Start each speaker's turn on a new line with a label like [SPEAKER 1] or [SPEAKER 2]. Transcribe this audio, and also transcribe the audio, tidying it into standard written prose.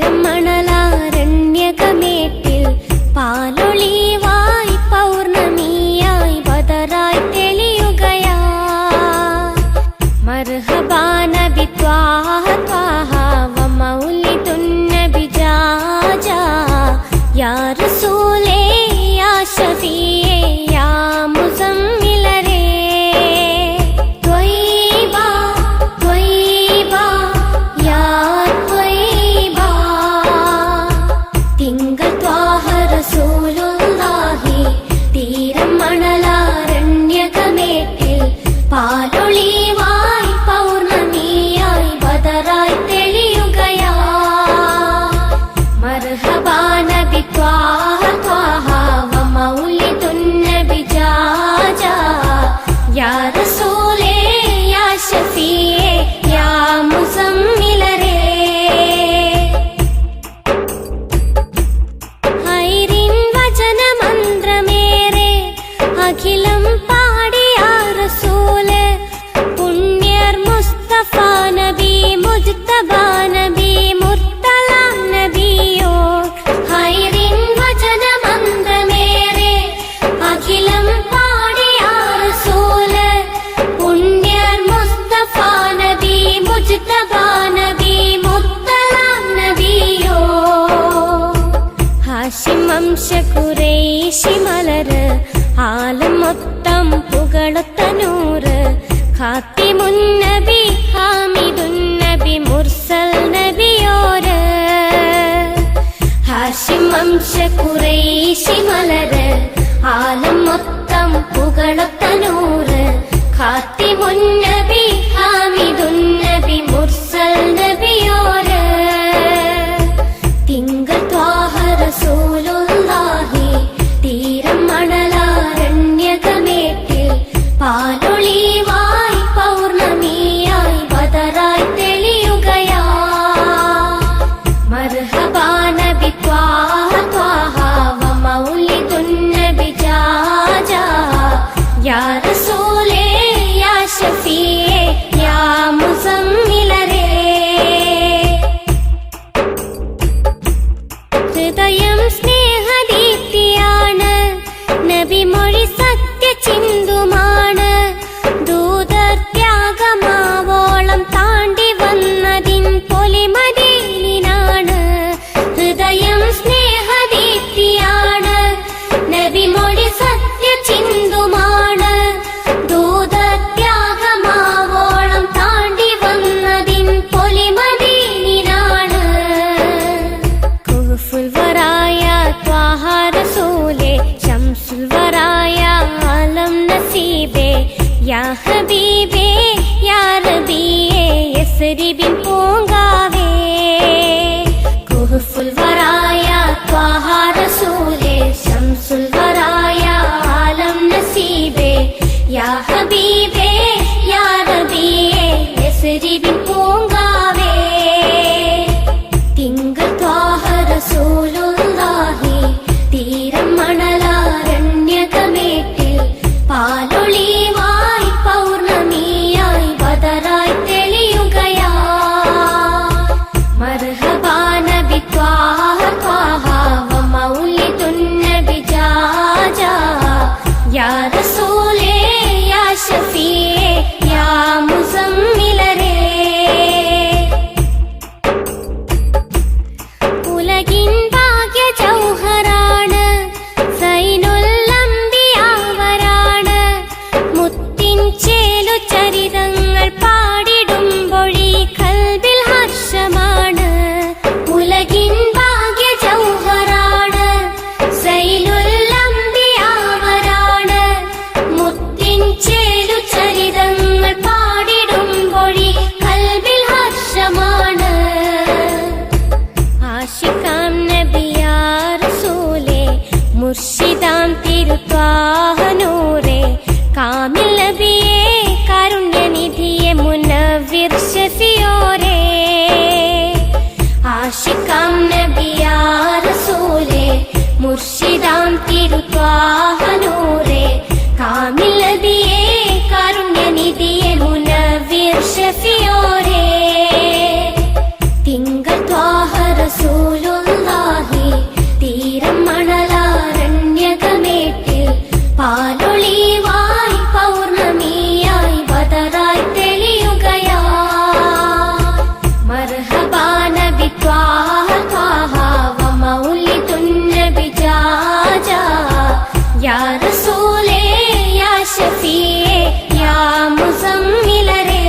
[SPEAKER 1] തീരം മണലാരണ്യകമേട്ടിൽ പാലൊളിവായി പൗർണമിയായി ബദറായി തെളിയുകയാ. മർഹബാ നബി ത്വാഹ ത്വാഹ വ മൗലിദുൻ നബി ജാജാ. യാ റസൂലേ യാ ശഫീയേ യാ മുസമ്മിലരേ. ത്വയ്യിബാ ത്വയ്യിബാ യാ ത്വയ്യിബാ. തിങ്കൾ ത്വാഹ റസൂലുള്ളാഹി തീരം മണലാരണ്യകമേട്ടിൽ പാലൊളിവായി പൗർണമിയായി ബദറായി തെളിയുകയാ. മർഹബാ നബി ത്വാഹ ത്വാഹ വ മൗലിദുൻ നബി ജാജാ. യാ റസൂലേ യാ ശഫീയേ യാ മുസമ്മിലരേ. ഹൈറിൻ വചനമന്ത്രമേറെ അഖിലം പാടിയ റസൂല്. പുണ്യർ മുസ്തഫ നബി മുജ്തബാ നബി മുർത്തല നബിയോ. ഹൈറിൻ വചനമന്ത്രമേറെ അഖിലം പാടിയ റസൂല്. പുണ്യർ മുസ്തഫ നബി മുജ്തബാ നബി മുർത്തല നബിയോ. ഹാഷിം വംശ ഖുറൈശി മലര് ആലം മൊത്തം പുകഴുത്ത നൂറ്. ഖാത്തിമുൻ നബി ഹാമിദുൻ നബി മുർസൽ നബിയോര്. ഹാഷിം വംശ ഖുറൈശി മലര് ആലം മൊത്തം പുകഴുത്ത നൂറ്. ഖാത്തിമുൻ നബി ഹാമിദുൻ നബി മുർസൽ നബിയോര്. തിങ്കൾ ത്വാഹ റസൂലുള്ളാഹി തീരം മണലാരണ്യകമേട്ടിൽ പാലൊളിവായി പൗർണമിയായി ബദറായി തെളിയുകയാ. മർഹബാ നബി ത്വാഹ ത്വാഹ വ മൗലിദുൻ നബി ജാജാ. യാ റസൂലേ യാ ശഫീയേ യാ മുസമ്മിലരേ. ഹൃദയം സ്നേഹദീപ്തിയാണ്, നബിമൊഴി സത്യചിന്തുമാണ്. ദൂതർ ത്യാഗമാവോളം താണ്ടി വന്നതിൻ പൊലിമദീനിനാണ്. ഹൃദയം സ്നേഹദീപ്തിയാണ്, നബിമൊഴി സത്യചിന്തുമാണ്. ദൂതർ ത്യാഗമാവോളം താണ്ടി വന്നതിൻ പൊലിമദീനിനാണ്. കുഹ്ഫുൽ വറായ ത്വാഹ റസൂലേ ശംസുൽ വറായ ആലം നസീബേ. യാ ഹബീബേ യാ റബിയേ യസ്രിബിൻ പൂങ്കാവേ. കുഹ്ഫുൽ വറായ ത്വാഹ റസൂലേ ശംസുൽ വറായ ആലം നസീബേ. യാ ഹബീബേ യാ റബിയേ യസ്രിബിൻ പൂങ്കാവേ. തിങ്കൾ ത്വാഹ റസൂലുള്ളാഹി തീരം മണലാരണ്യകമേട്ടിൽ പാലൊളിവായി പൗർണമിയായി ബദറായി തെളിയുകയാ. മർഹബാ നബി ത്വാഹ ത്വാഹ വ മൗലിദുൻ നബി ജാജാ. യാ റസൂലേ യാ ശഫീയേ യാ മുസമ്മിലരേ. ഉലകിൻ ഭാഗ്യ ജൗഹറാണ്, സൈനുൽ അംബിയാവരാണ്. മുത്തിൻ ചേലു ചരിതങ്ങൾ പാടിടുമ്പൊഴി കൽബിൽ ഹർഷമാണ്. ഉലകിൻ ഭാഗ്യ ജൗഹറാണ്, സൈനുൽ അംബിയാവരാണ്. മുത്തിൻ ചേലു ചരിതങ്ങൾ പാടിടുമ്പൊഴി കൽബിൽ ഹർഷമാണ്. ആശിക്കാം നബിയാ റസൂലേ മുർഷിദാം തിരുത്വാഹ നൂറേ. കാമിൽ നബിയേ കാരുണ്യനിധിയെ മുനവ്വിർ ശഫിയോരേ. ആശിക്കാം നബിയാ റസൂലേ മുർഷിദാം തിരുത്വാഹ നൂറേ. കാമിൽ നബിയേ കാരുണ്യനിധിയെ മുനവ്വിർ ശഫിയോരേ. തിങ്കൾ ത്വാഹ റസൂൽ യാ റസൂലേ യാ ഷഫീയേ യാ മുസമ്മിലരേ